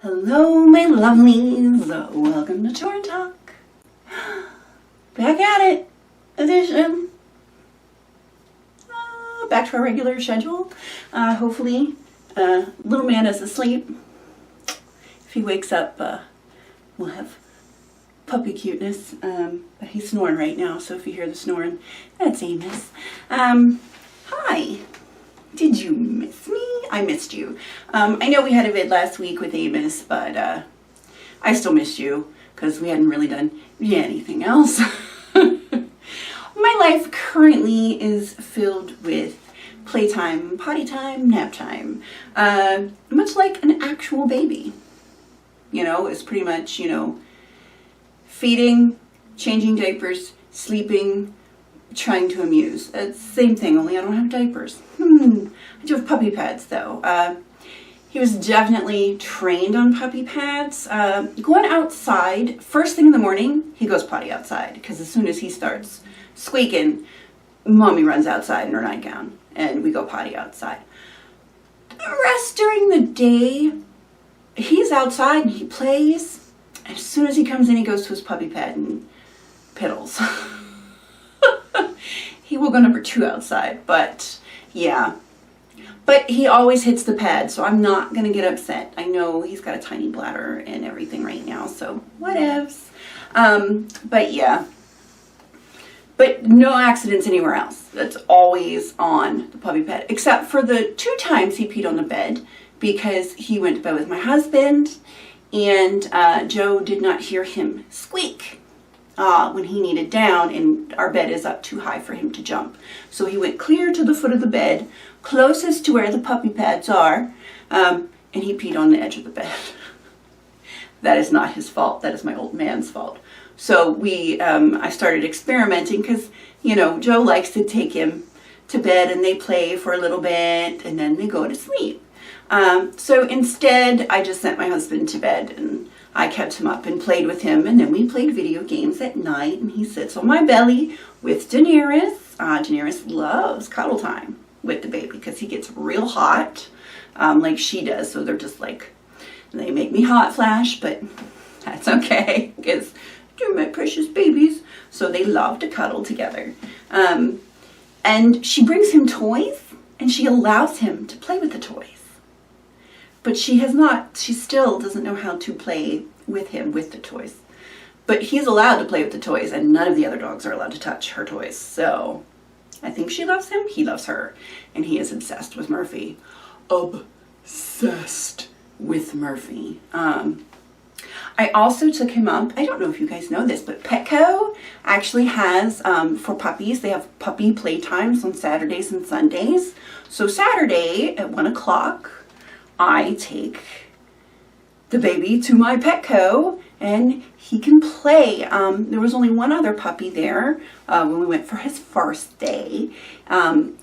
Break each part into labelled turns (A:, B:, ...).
A: Hello, my lovelies. Welcome to Torrin Talk. Back at it. Edition. Back to our regular schedule. Hopefully, little man is asleep. If he wakes up, we'll have puppy cuteness. But he's snoring right now, so if you hear the snoring, that's Amos. Hi. Did you miss me? I missed you. I know we had a vid last week with Amos, but I still missed you because we hadn't really done anything else. My life currently is filled with playtime, potty time, nap time. Much like an actual baby. You know, it's pretty much, feeding, changing diapers, sleeping, trying to amuse. It's the same thing, only I don't have diapers. I do have puppy pads though. He was definitely trained on puppy pads. Going outside, first thing in the morning, he goes potty outside because as soon as he starts squeaking, mommy runs outside in her nightgown and we go potty outside. The rest during the day, he's outside and he plays. And as soon as he comes in, he goes to his puppy pad and piddles. He will go number 2 outside, but yeah. But he always hits the pad, so I'm not going to get upset. I know he's got a tiny bladder and everything right now, so whatevs. But yeah. But no accidents anywhere else. That's always on the puppy pad, except for the 2 times he peed on the bed because he went to bed with my husband and Joe did not hear him squeak when he needed down, and our bed is up too high for him to jump. So he went clear to the foot of the bed, closest to where the puppy pads are, and he peed on the edge of the bed. That is not his fault. That is my old man's fault. So I started experimenting because, Joe likes to take him to bed and they play for a little bit and then they go to sleep. So instead, I just sent my husband to bed and I kept him up and played with him, and then we played video games at night, and he sits on my belly with Daenerys. Daenerys loves cuddle time with the baby because he gets real hot, like she does, so they're just like, they make me hot flash, but that's okay, because they're my precious babies, so they love to cuddle together. And she brings him toys, and she allows him to play with the toys. But she still doesn't know how to play with him with the toys. But he's allowed to play with the toys, and none of the other dogs are allowed to touch her toys. So I think she loves him, he loves her, and he is obsessed with Murphy. Obsessed with Murphy. I also took him up, I don't know if you guys know this, but Petco actually has, for puppies, they have puppy playtimes on Saturdays and Sundays. So Saturday at 1 o'clock, I take the baby to my Petco and he can play. There was only one other puppy there when we went for his first day.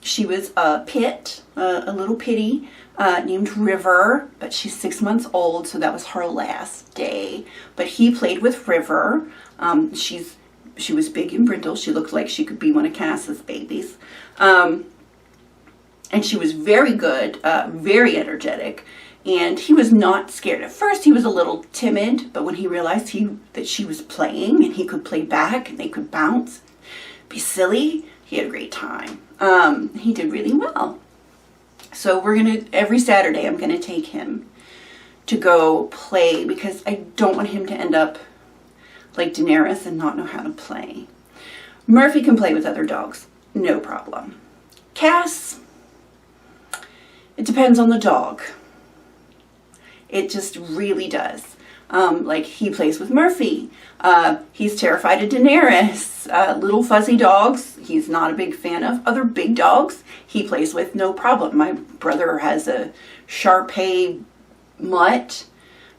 A: She was a pit, a little pitty named River, but she's 6 months old, so that was her last day. But he played with River. She was big and brindle. She looked like she could be one of Cass's babies. And she was very good, very energetic, and he was not scared. At first, he was a little timid, but when he realized that she was playing and he could play back and they could bounce, be silly, he had a great time. He did really well. So every Saturday, I'm going to take him to go play because I don't want him to end up like Daenerys and not know how to play. Murphy can play with other dogs, no problem. Cass, it depends on the dog. It just really does. Like he plays with Murphy. He's terrified of Daenerys. Little fuzzy dogs, he's not a big fan of. Other big dogs, he plays with no problem. My brother has a Shar-Pei mutt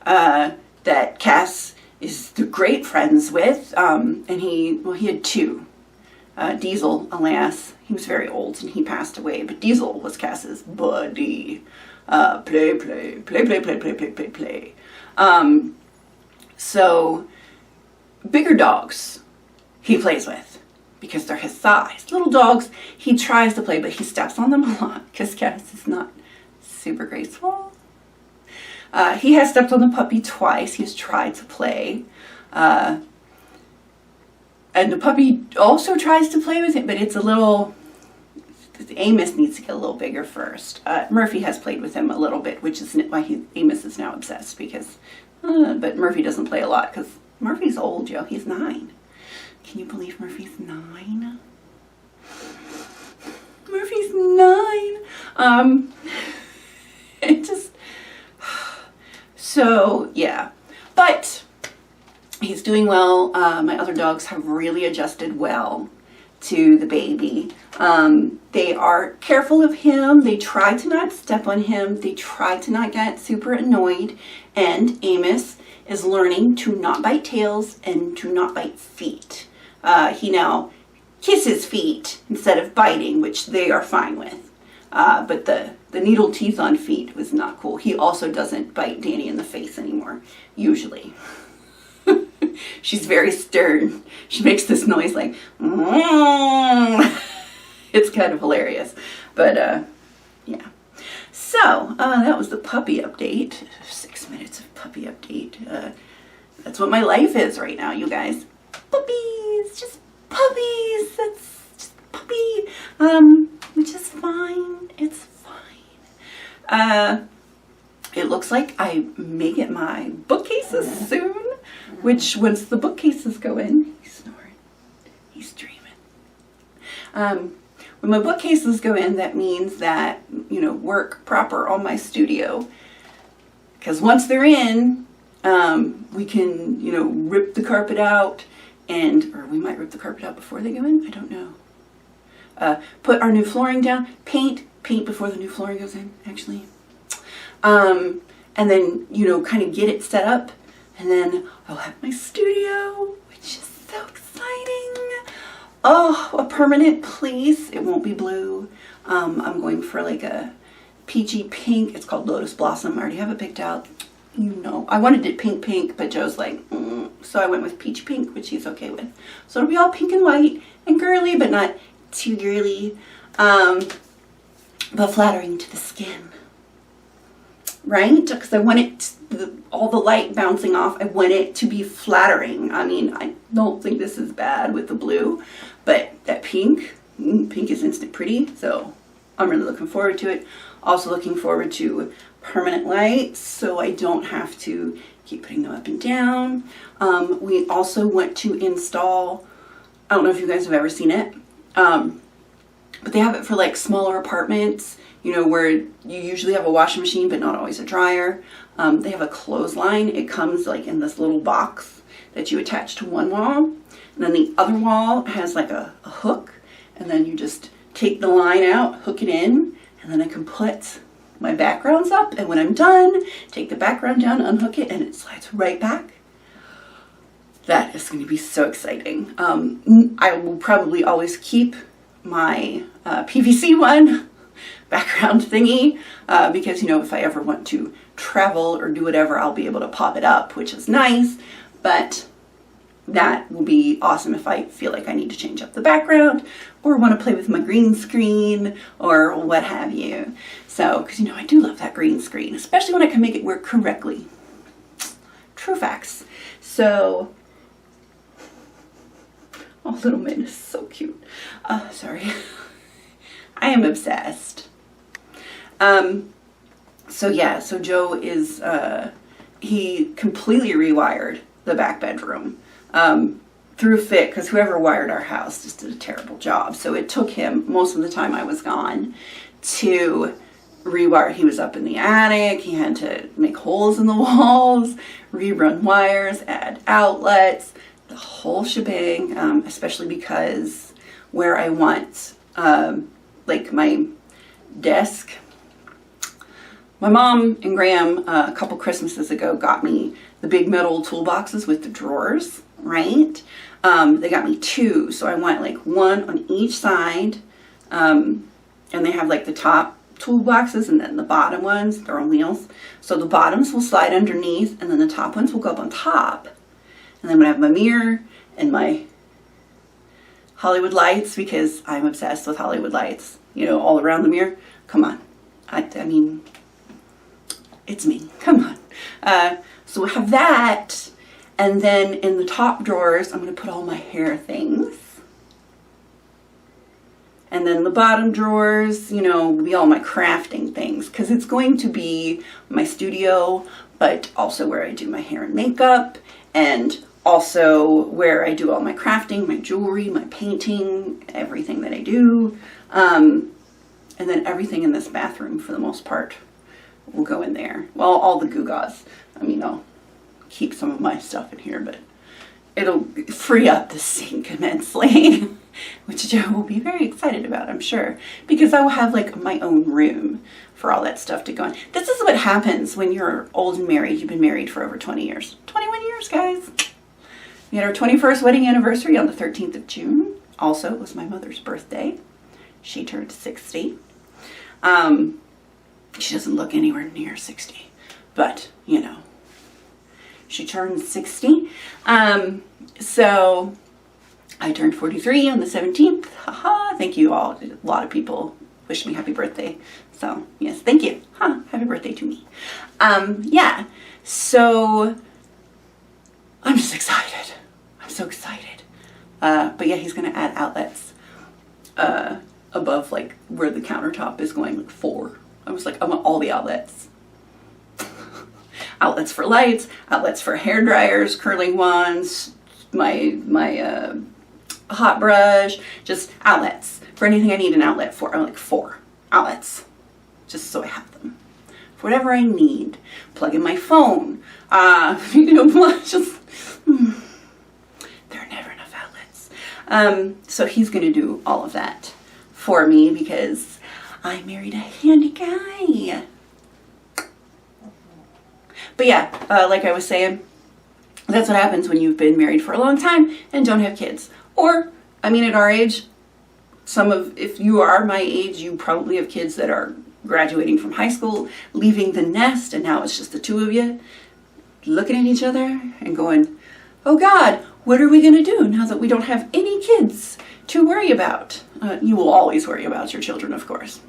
A: that Cass is great friends with. And he had 2. Diesel, alas, he was very old and he passed away, but Diesel was Cass's buddy. Play. So bigger dogs he plays with because they're his size. Little dogs he tries to play, but he steps on them a lot because Cass is not super graceful. He has stepped on the puppy twice. He's tried to play. And the puppy also tries to play with it, but it's a little... Amos needs to get a little bigger first. Murphy has played with him a little bit, which is why Amos is now obsessed, because... but Murphy doesn't play a lot, because Murphy's old, Joe. He's 9. Can you believe Murphy's 9? Murphy's 9! It just... So, yeah. But he's doing well. My other dogs have really adjusted well to the baby. They are careful of him. They try to not step on him. They try to not get super annoyed. And Amos is learning to not bite tails and to not bite feet. He now kisses feet instead of biting, which they are fine with. But the needle teeth on feet was not cool. He also doesn't bite Danny in the face anymore, usually. She's very stern. She makes this noise like, it's kind of hilarious. But, yeah. So, that was the puppy update. 6 minutes of puppy update. That's what my life is right now, you guys. Puppies, just puppies. That's just puppy. Which is fine. It's fine. It looks like I may get my bookcases soon. Which, once the bookcases go in, he's snoring. He's dreaming. When my bookcases go in, that means that, work proper on my studio. Because once they're in, we can, rip the carpet out, or we might rip the carpet out before they go in. I don't know. Put our new flooring down. Paint before the new flooring goes in, actually. And then, kind of get it set up. And then I'll have my studio, which is so exciting. Oh, a permanent place. It won't be blue. I'm going for like a peachy pink. It's called Lotus Blossom. I already have it picked out. I wanted it pink, but Joe's like, so I went with peachy pink, which he's okay with. So it'll be all pink and white and girly, but not too girly. But flattering to the skin. Right? Because I want it, all the light bouncing off, I want it to be flattering. I mean, I don't think this is bad with the blue, but that pink is instant pretty, so I'm really looking forward to it. Also looking forward to permanent lights, so I don't have to keep putting them up and down. We also want to install, I don't know if you guys have ever seen it, but they have it for like smaller apartments, where you usually have a washing machine, but not always a dryer. They have a clothesline. It comes like in this little box that you attach to one wall. And then the other wall has like a hook. And then you just take the line out, hook it in, and then I can put my backgrounds up. And when I'm done, take the background down, unhook it, and it slides right back. That is going to be so exciting. I will probably always keep my PVC one background thingy, because if I ever want to travel or do whatever, I'll be able to pop it up, which is nice. But that will be awesome if I feel like I need to change up the background or want to play with my green screen or what have you. So, because I do love that green screen, especially when I can make it work correctly. True facts. So, oh, little man is so cute. Sorry. I am obsessed. So Joe is, he completely rewired the back bedroom, through fit, because whoever wired our house just did a terrible job. So it took him, most of the time I was gone, to rewire. He was up in the attic. He had to make holes in the walls, rerun wires, add outlets, the whole shebang, especially because where I want, like my desk. My mom and Graham, a couple Christmases ago, got me the big metal toolboxes with the drawers, right? They got me 2, so I want like one on each side, and they have like the top toolboxes and then the bottom ones, they're on wheels. So the bottoms will slide underneath, and then the top ones will go up on top. And then I'm gonna have my mirror and my Hollywood lights, because I'm obsessed with Hollywood lights, all around the mirror. Come on. I mean, It's me. Come on. So we have that. And then in the top drawers, I'm going to put all my hair things. And then the bottom drawers, you know, will be all my crafting things. Because it's going to be my studio, but also where I do my hair and makeup. And also where I do all my crafting, my jewelry, my painting, everything that I do. And then everything in this bathroom, for the most part, will go in there. Well, all the gewgaws. I mean, I'll keep some of my stuff in here, but it'll free up the sink immensely, which Joe will be very excited about, I'm sure, because I will have like my own room for all that stuff to go in. This is what happens when you're old and married. You've been married for over 20 years. 21 years, guys. We had our 21st wedding anniversary on the 13th of June. Also, it was my mother's birthday. She turned 60. She doesn't look anywhere near 60, but you know, she turned 60. So I turned 43 on the 17th. Haha, thank you all. A lot of people wished me happy birthday. So yes, thank you. Happy birthday to me. Yeah, so I'm just excited. I'm so excited. But yeah, he's gonna add outlets above like where the countertop is going, like 4. I was like, I want all the outlets. Outlets for lights, outlets for hair dryers, curling wands, my hot brush, just outlets for anything I need an outlet for. I'm like 4 outlets, just so I have them for whatever I need. Plug in my phone. You know, just there are never enough outlets. So he's gonna do all of that for me because I married a handy guy. But yeah, like I was saying, that's what happens when you've been married for a long time and don't have kids. Or, I mean, at our age, if you are my age, you probably have kids that are graduating from high school, leaving the nest, and now it's just the 2 of you looking at each other and going, oh God, what are we going to do now that we don't have any kids to worry about? You will always worry about your children, of course.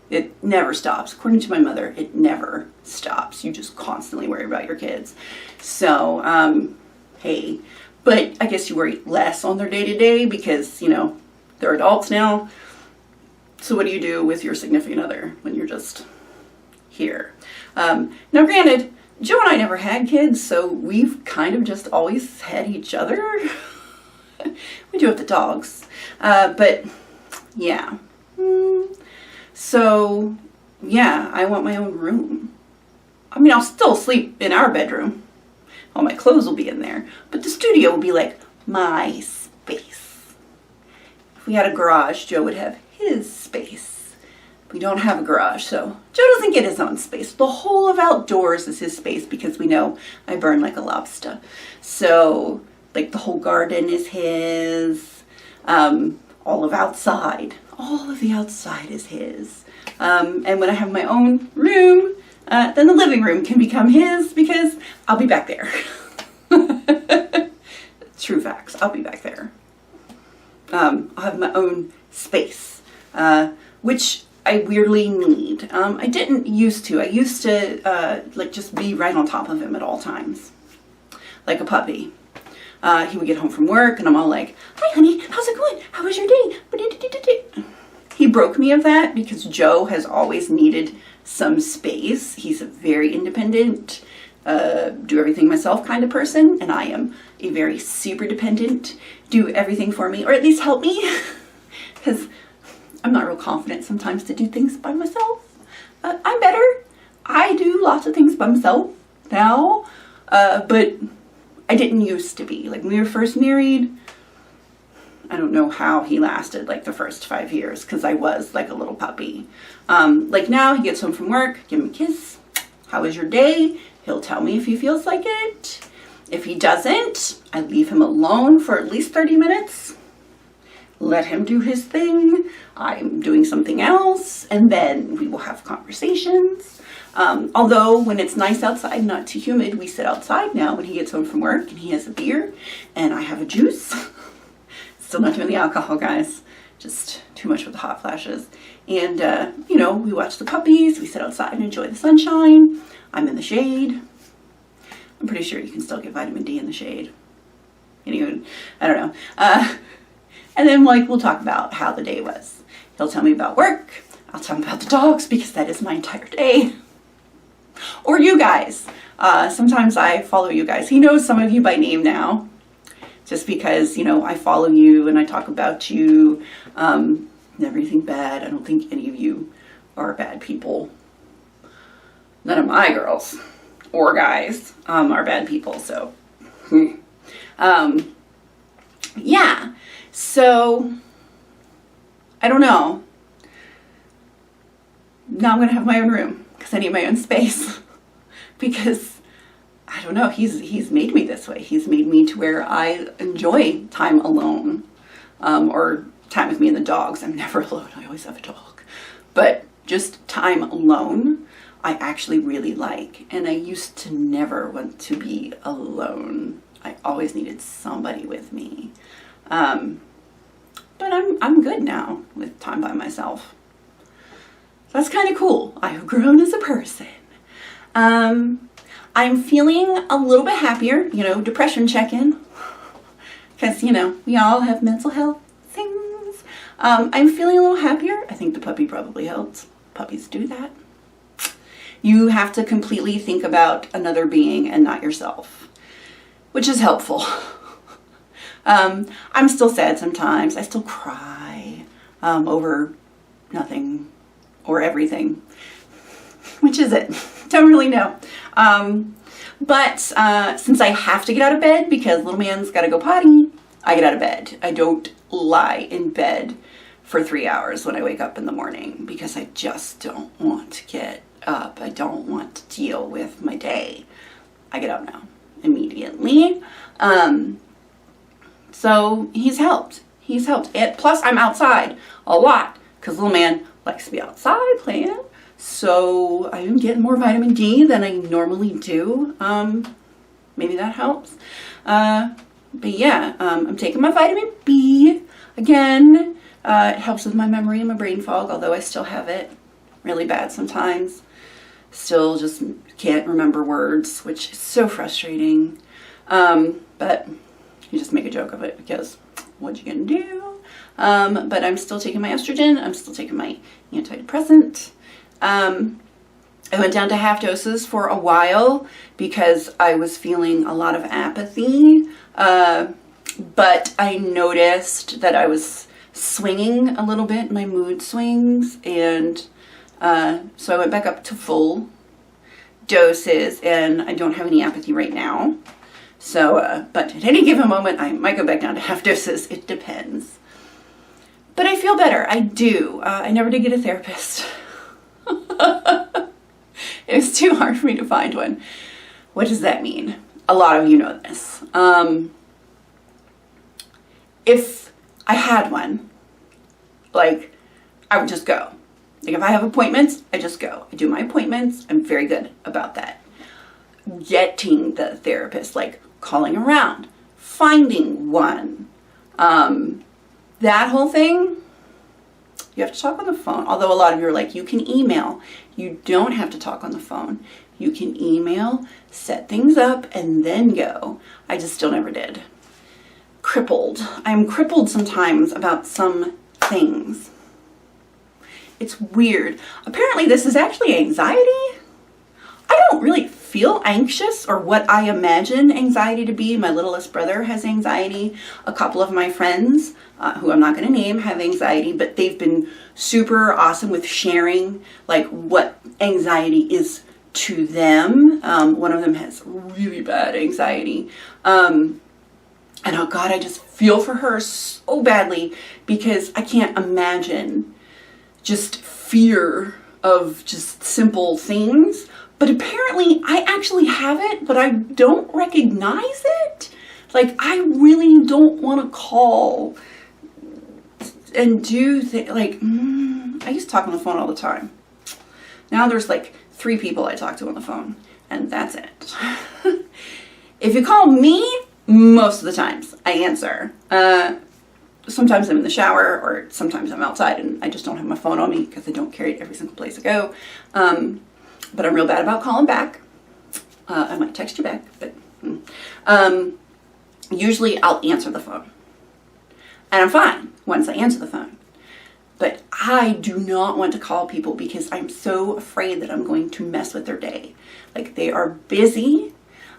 A: It never stops. According to my mother, it never stops. You just constantly worry about your kids. So, hey, but I guess you worry less on their day-to-day because, you know, they're adults now. So what do you do with your significant other when you're just here? Now, granted, Joe and I never had kids, so we've kind of just always had each other. We do have the dogs. But, yeah. So, yeah, I want my own room. I mean, I'll still sleep in our bedroom. All my clothes will be in there. But the studio will be like my space. If we had a garage, Joe would have his space. We don't have a garage, so Joe doesn't get his own space. The whole of outdoors is his space because we know I burn like a lobster. So, like, the whole garden is his. All of outside. All of the outside is his. And when I have my own room, then the living room can become his because I'll be back there. True facts. I'll be back there. I'll have my own space, which I weirdly need. I didn't used to. I used to like just be right on top of him at all times, like a puppy. He would get home from work and I'm all like, hi honey, how's it going? How was your day? He broke me of that because Joe has always needed some space. He's a very independent, do everything myself kind of person. And I am a very super dependent, do everything for me, or at least help me. Because I'm not real confident sometimes to do things by myself. I'm better. I do lots of things by myself now. But I didn't used to be. Like when we were first married, I don't know how he lasted like the first 5 years because I was like a little puppy. Like now he gets home from work, give him a kiss. How was your day? He'll tell me if he feels like it. If he doesn't, I leave him alone for at least 30 minutes. Let him do his thing. I'm doing something else. And then we will have conversations. Although when it's nice outside, not too humid, we sit outside now when he gets home from work and he has a beer and I have a juice. Still not doing the alcohol, guys. Just too much with the hot flashes. And, you know, we watch the puppies, we sit outside and enjoy the sunshine. I'm in the shade. I'm pretty sure you can still get vitamin D in the shade. Anyway, I don't know. And then, like, we'll talk about how the day was. He'll tell me about work. I'll tell him about the dogs because that is my entire day. Or you guys. Sometimes I follow you guys. He knows some of you by name now. Just because, you know, I follow you and I talk about you. Never anything bad. I don't think any of you are bad people. None of my girls or guys are bad people. So, yeah. So, I don't know. Now I'm going to have my own room because I need my own space. Because, I don't know, he's made me this way. He's made me to where I enjoy time alone. Or time with me and the dogs. I'm never alone. I always have a dog. But just time alone, I actually really like. And I used to never want to be alone. I always needed somebody with me. But I'm good now with time by myself. That's kind of cool. I have grown as a person. I'm feeling a little bit happier, you know, depression check-in. Because, you know, we all have mental health things. I'm feeling a little happier. I think the puppy probably helped. Puppies do that. You have to completely think about another being and not yourself, which is helpful. I'm still sad sometimes. I still cry over nothing or everything. Which is it? Don't really know. But since I have to get out of bed because little man's got to go potty, I get out of bed. I don't lie in bed for 3 hours when I wake up in the morning because I just don't want to get up. I don't want to deal with my day. I get up now immediately. So he's helped. He's helped. Plus I'm outside a lot because little man likes to be outside playing. So I'm getting more vitamin D than I normally do. Maybe that helps. But yeah, I'm taking my vitamin B again. It helps with my memory and my brain fog, although I still have it really bad sometimes. Still just can't remember words, which is so frustrating. But you just make a joke of it because what you gonna do? But I'm still taking my estrogen. I'm still taking my antidepressant. I went down to half doses for a while because I was feeling a lot of apathy. But I noticed that I was swinging a little bit, my mood swings. And so I went back up to full doses and I don't have any apathy right now. So, but at any given moment, I might go back down to half doses. It depends. But I feel better. I do. I never did get a therapist. It was too hard for me to find one. What does that mean? A lot of you know this. If I had one, like, I would just go. Like, if I have appointments, I just go. I do my appointments. I'm very good about that. Getting the therapist, like calling around, finding one, that whole thing, you have to talk on the phone. Although a lot of you are like, you can email. You don't have to talk on the phone. You can email, set things up, and then go. I just still never did. Crippled. I'm crippled sometimes about some things. It's weird. Apparently this is actually anxiety. I don't really feel anxious or what I imagine anxiety to be. My littlest brother has anxiety. A couple of my friends, who I'm not going to name, have anxiety, but they've been super awesome with sharing like what anxiety is to them. One of them has really bad anxiety. And oh God, I just feel for her so badly because I can't imagine just fear of just simple things. But apparently I actually have it, but I don't recognize it. Like, I really don't want to call and do things. Like, I used to talk on the phone all the time. Now there's like 3 people I talk to on the phone, and that's it. If you call me, most of the times I answer. sometimes I'm in the shower, or sometimes I'm outside and I just don't have my phone on me because I don't carry it every single place I go. But I'm real bad about calling back. I might text you back, but usually I'll answer the phone. And I'm fine once I answer the phone. But I do not want to call people because I'm so afraid that I'm going to mess with their day. Like, they are busy.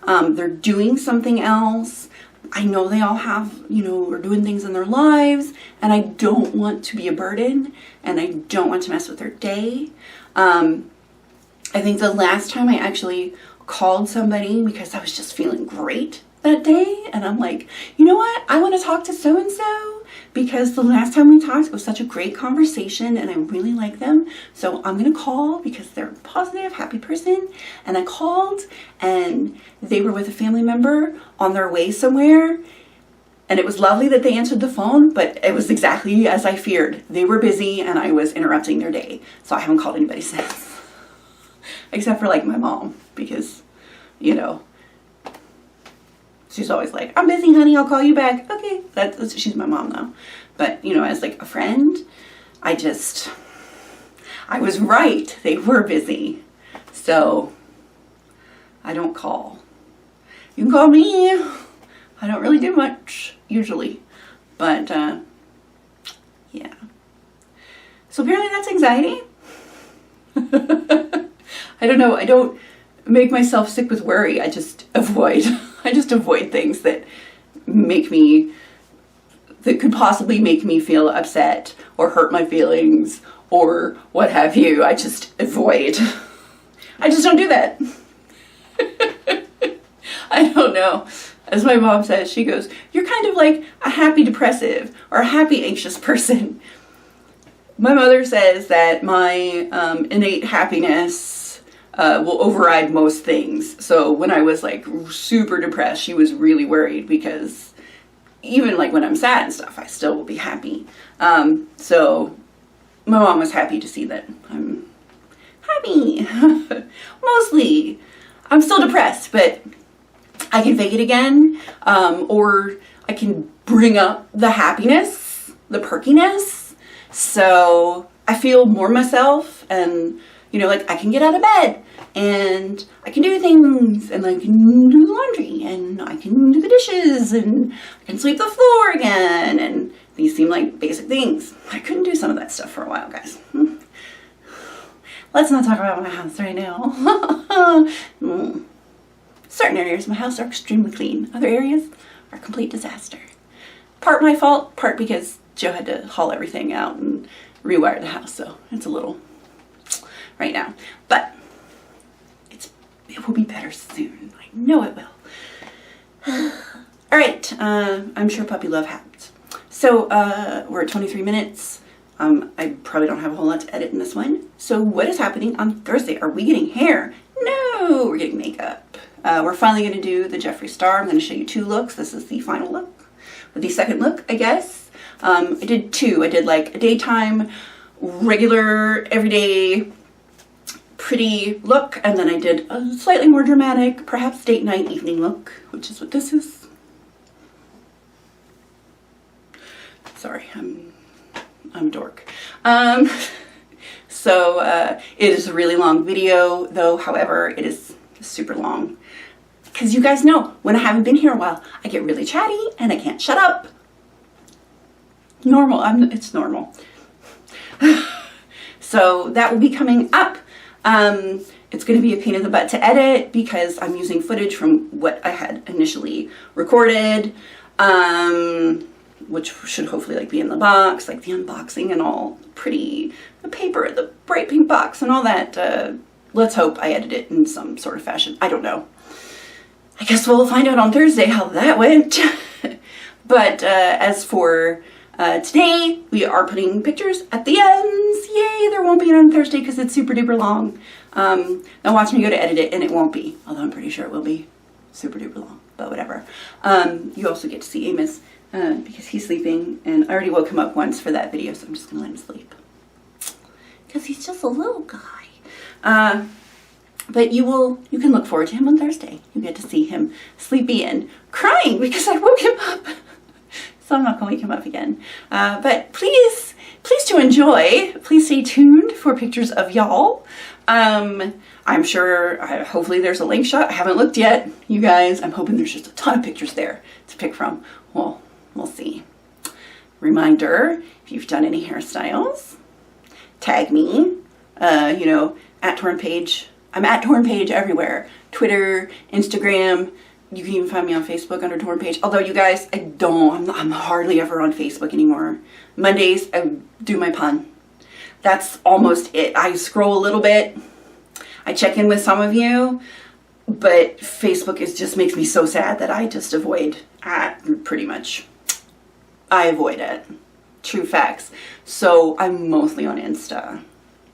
A: They're doing something else. I know they all have, are doing things in their lives, and I don't want to be a burden, and I don't want to mess with their day. I think the last time I actually called somebody because I was just feeling great that day, and I'm like, you know what? I want to talk to so-and-so because the last time we talked, it was such a great conversation and I really like them. So I'm going to call because they're a positive, happy person. And I called and they were with a family member on their way somewhere. And it was lovely that they answered the phone, but it was exactly as I feared. They were busy and I was interrupting their day. So I haven't called anybody since. Except for like my mom, because, she's always like, I'm busy, honey, I'll call you back. Okay, she's my mom though. But, as like a friend, I was right. They were busy. So I don't call. You can call me. I don't really do much usually. But yeah. So apparently that's anxiety. I don't know. I don't make myself sick with worry. I just avoid things that could possibly make me feel upset or hurt my feelings or what have you. I just avoid. I just don't do that. I don't know. As my mom says, she goes, you're kind of like a happy depressive or a happy anxious person. My mother says that my innate happiness will override most things. So when I was like super depressed, she was really worried because even like when I'm sad and stuff, I still will be happy. So my mom was happy to see that I'm happy. Mostly. I'm still depressed, but I can fake it again. Or I can bring up the happiness, the perkiness. So I feel more myself and, like I can get out of bed and I can do things and I can do the laundry and I can do the dishes and I can sweep the floor again. And these seem like basic things. I couldn't do some of that stuff for a while, guys. Let's not talk about my house right now. Certain areas of my house are extremely clean. Other areas are a complete disaster. Part my fault, part because Joe had to haul everything out and rewire the house. So it's a little right now. But it will be better soon. I know it will. All right. I'm sure puppy love happens. So we're at 23 minutes. I probably don't have a whole lot to edit in this one. So what is happening on Thursday? Are we getting hair? No, we're getting makeup. We're finally going to do the Jeffree Star. I'm going to show you 2 looks. This is the final look, or the second look, I guess. I did 2. I did like a daytime, regular, everyday, pretty look, and then I did a slightly more dramatic, perhaps date night evening look, which is what this is. Sorry, I'm a dork. So it is a really long video, though. However, it is super long because you guys know when I haven't been here a while, I get really chatty and I can't shut up. Normal. It's normal. So that will be coming up. It's going to be a pain in the butt to edit because I'm using footage from what I had initially recorded, which should hopefully be in the box, like the unboxing and all pretty, the paper, the bright pink box and all that. Let's hope I edit it in some sort of fashion. I don't know. I guess we'll find out on Thursday how that went. But as for today, we are putting pictures at the ends. Yay, there won't be on Thursday because it's super duper long. Now watch me go to edit it and it won't be, although I'm pretty sure it will be super duper long, but whatever. You also get to see Amos because he's sleeping, and I already woke him up once for that video, so I'm just gonna let him sleep because he's just a little guy. But you can look forward to him on Thursday. You get to see him sleepy and crying because I woke him up. so I'm not going to wake him up again. But please to enjoy. Please stay tuned for pictures of y'all. I'm sure, hopefully there's a link shot. I haven't looked yet, you guys. I'm hoping there's just a ton of pictures there to pick from. Well, we'll see. Reminder, if you've done any hairstyles, tag me, at torrinpaige. I'm at torrinpaige everywhere. Twitter, Instagram. You can even find me on Facebook under torrinpaige. Although, you guys, I'm hardly ever on Facebook anymore. Mondays, I do my pun. That's almost it. I scroll a little bit. I check in with some of you, but Facebook just makes me so sad that I just avoid. Pretty much, I avoid it. True facts. So I'm mostly on Insta.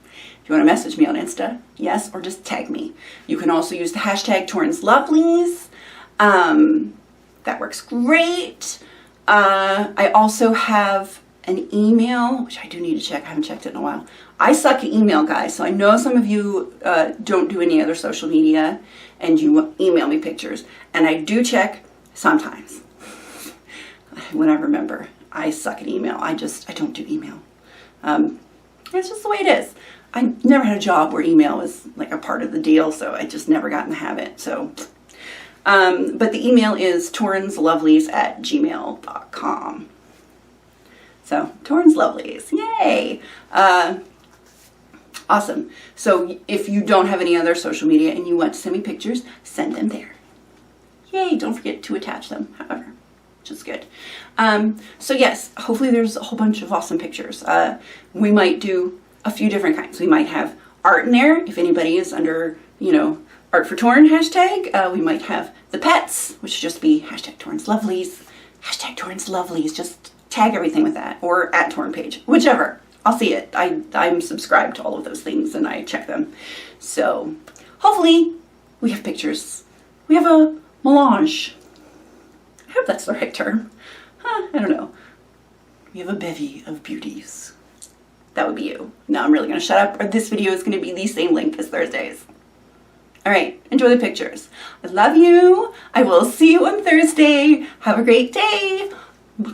A: If you want to message me on Insta, yes, or just tag me. You can also use the hashtag torrinslovelies. That works great. I also have an email, which I do need to check. I haven't checked it in a while. I suck at email, guys, so I know some of you don't do any other social media and you email me pictures. And I do check sometimes when I remember. I suck at email. I don't do email. It's just the way it is. I never had a job where email was like a part of the deal, so I just never got in the habit. So, but the email is torrinslovelies@gmail.com. So, Torrin's Lovelies, yay! Awesome. So, if you don't have any other social media and you want to send me pictures, send them there. Yay! Don't forget to attach them, however, which is good. So yes, hopefully there's a whole bunch of awesome pictures. We might do a few different kinds. We might have art in there, if anybody is under, Art for Torrin hashtag. We might have the pets, which should just be hashtag Torrin's Lovelies, hashtag Torrin's Lovelies, just tag everything with that, or at torrinpaige, whichever. I'll see it. I'm subscribed to all of those things and I check them. So hopefully we have pictures. We have a melange. I hope that's the right term. I don't know. We have a bevy of beauties. That would be you. Now I'm really going to shut up, or this video is going to be the same length as Thursday's. All right, enjoy the pictures. I love you. I will see you on Thursday. Have a great day. Bye.